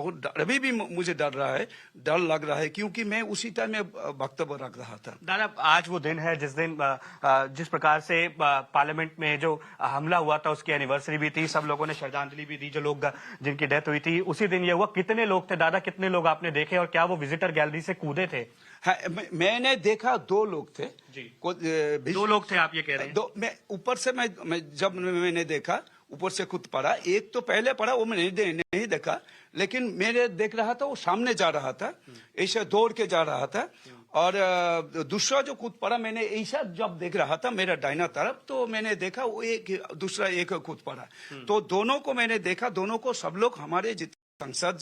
बहुत अभी भी मुझे डर रहा है, डर लग रहा है, क्योंकि मैं उसी टाइम में वक्तव्य रख रहा था। दादा, आज वो दिन है जिस दिन जिस प्रकार से पार्लियामेंट में जो हमला हुआ था उसकी एनिवर्सरी भी थी, सब लोगों ने श्रद्धांजलि भी दी जो लोग जिनकी डेथ हुई थी। उसी दिन ये हुआ। कितने लोग थे दादा, कितने लोग आपने देखे और क्या वो विजिटर गैलरी से कूदे थे? हाँ, मैंने देखा 2 लोग थे जी। 2 लोग थे आप ये कह रहे हैं? मैं ऊपर से जब मैंने देखा ऊपर से खुद पड़ा, एक तो पहले पड़ा वो मैंने नहीं देखा, लेकिन मेरे देख रहा था वो सामने जा रहा था, ऐसे दौड़ के जा रहा था। और दूसरा जो कूद पड़ा, मैंने ऐसा जब देख रहा था मेरा दाहिना तरफ, तो मैंने देखा वो दूसरा एक कूद पड़ा। तो दोनों को मैंने देखा, दोनों को सब लोग हमारे सांसद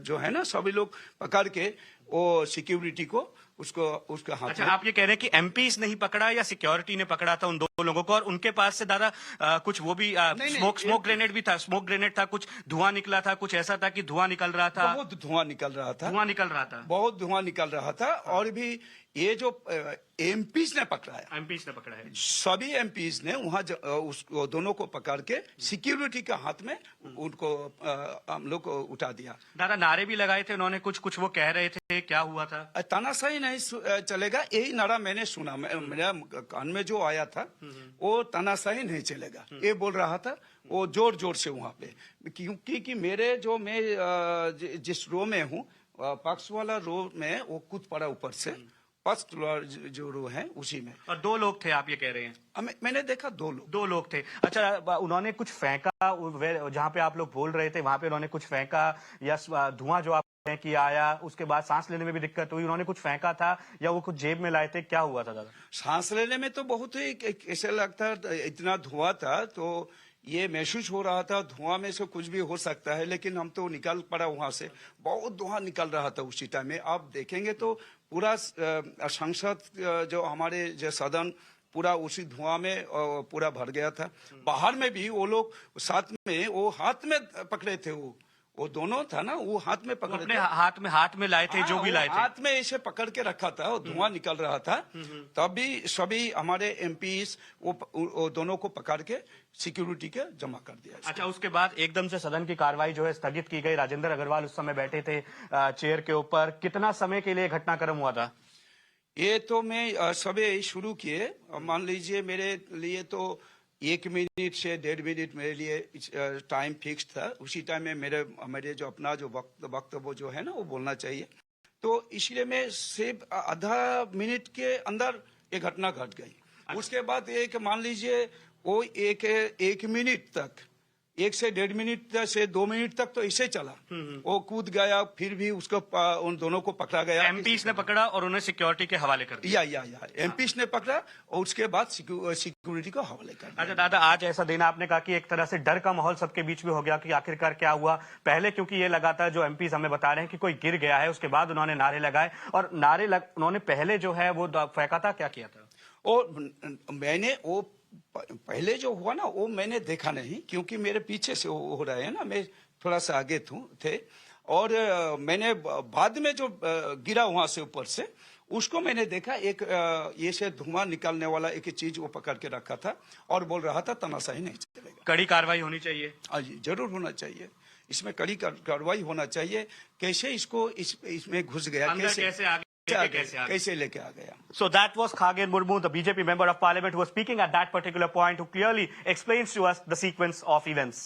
जो है ना, सभी लोग पकड़ के वो सिक्योरिटी को उसका हाथ। अच्छा, आप ये कह रहे हैं कि एमपीज नहीं पकड़ा या सिक्योरिटी ने पकड़ा था उन 2 लोगों को, और उनके पास से दादा कुछ वो भी स्मोक ग्रेनेड भी था, स्मोक ग्रेनेड था, कुछ धुआं निकला था, कुछ ऐसा था कि धुआं निकल रहा था? बहुत धुआं निकल रहा था, बहुत धुआं निकल रहा था। और भी ये जो एमपीज ने पकड़ा है, सभी एमपीज ने वहां उसको दोनों को पकड़ के सिक्योरिटी के हाथ में उनको हम लोग को उठा दिया। दादा, नारे भी लगाए थे उन्होंने, कुछ वो कह रहे थे, क्या हुआ था? तानाशाही नहीं चलेगा, यही नारा मैंने सुना, मेरा कान में जो आया था वो तानाशाही नहीं चलेगा ये बोल रहा था वो जोर जोर से वहां पे। क्योंकि मैं जिस रो में हूँ, पक्ष वाला रो में वो कूद पड़ा ऊपर से, फर्स्ट फ्लोर जो रो है उसी में। और 2 लोग थे आप ये कह रहे हैं? मैंने देखा 2 लोग थे। अच्छा, उन्होंने कुछ फेंका जहां पे आप लोग बोल रहे थे, वहां पे उन्होंने कुछ फेंका या धुआं जो आप कि आया, उसके बाद सांस लेने में भी दिक्कत हुई, उन्होंने कुछ फेंका था या वो कुछ जेब में लाए थे, क्या हुआ था दादा? सांस लेने में तो बहुत ही ऐसा लगता, इतना धुआं था तो ये महसूस हो रहा था धुआं में से कुछ भी हो सकता है, लेकिन हम तो निकल पड़ा वहां से, बहुत धुआं निकल रहा था उसी टाइम में। आप देखेंगे तो पूरा संसद जो हमारे जो सदन पूरा उसी धुआं में पूरा भर गया था। बाहर में भी वो लोग साथ में वो हाथ में पकड़े थे, वो दोनों था ना, वो हाथ में पकड़े अपने हाथ में लाए थे, जो भी लाए थे हाथ में ऐसे पकड़ के रखा था, वो धुआं निकल रहा था। तभी सभी हमारे एमपीज वो दोनों को पकड़ के सिक्योरिटी के जमा कर दिया। अच्छा, उसके बाद एकदम से सदन की कार्रवाई जो है स्थगित की गई। राजेंद्र अग्रवाल उस समय बैठे थे चेयर के ऊपर। कितना समय के लिए घटनाक्रम हुआ था? ये तो मैं सभी शुरू किए, मान लीजिए मेरे लिए तो 1 मिनट से 1.5 मिनट मेरे लिए टाइम फिक्स था। उसी टाइम में मेरे जो अपना जो वक्तव्य जो है ना वो बोलना चाहिए, तो इसलिए मैं सिर्फ आधा मिनट के अंदर ये घटना घट गई। उसके बाद एक मान लीजिए वो एक मिनट तक, 1 से 1.5 मिनट से 2 मिनट तक तो ऐसे चला। वो कूद गया, फिर भी उसको उन दोनों को पकड़ा गया। एमपीस ने पकड़ा और उन्हें सिक्योरिटी के हवाले कर दिया। या एमपीस ने पकड़ा और उसके बाद सिक्योरिटी को हवाले कर दिया। अच्छा दादा, आज ऐसा दिन आपने कहा कि एक तरह से डर का माहौल सबके बीच में हो गया कि आखिरकार क्या हुआ। पहले क्योंकि ये लगातार जो एमपीस हमें बता रहे हैं कि कोई गिर गया है, उसके बाद उन्होंने नारे लगाए, और उन्होंने पहले जो है वो फेंका था, क्या किया था? और मैंने वो पहले जो हुआ ना वो मैंने देखा नहीं, क्योंकि मेरे पीछे से हो रहा है ना, मैं थोड़ा सा आगे थे। और मैंने बाद में जो गिरा वहां से ऊपर से, उसको मैंने देखा एक ये से धुआं निकालने वाला एक चीज वो पकड़ के रखा था और बोल रहा था तमाशाही नहीं चलेगा, कड़ी कार्रवाई होनी चाहिए। जरूर होना चाहिए, इसमें कड़ी कार्रवाई होना चाहिए। कैसे इसको इसमें घुस गया, कैसे लेके आ गया? So that was Khagen Murmu, the BJP member of parliament, who was speaking at that particular point, who clearly explains to us the sequence of events.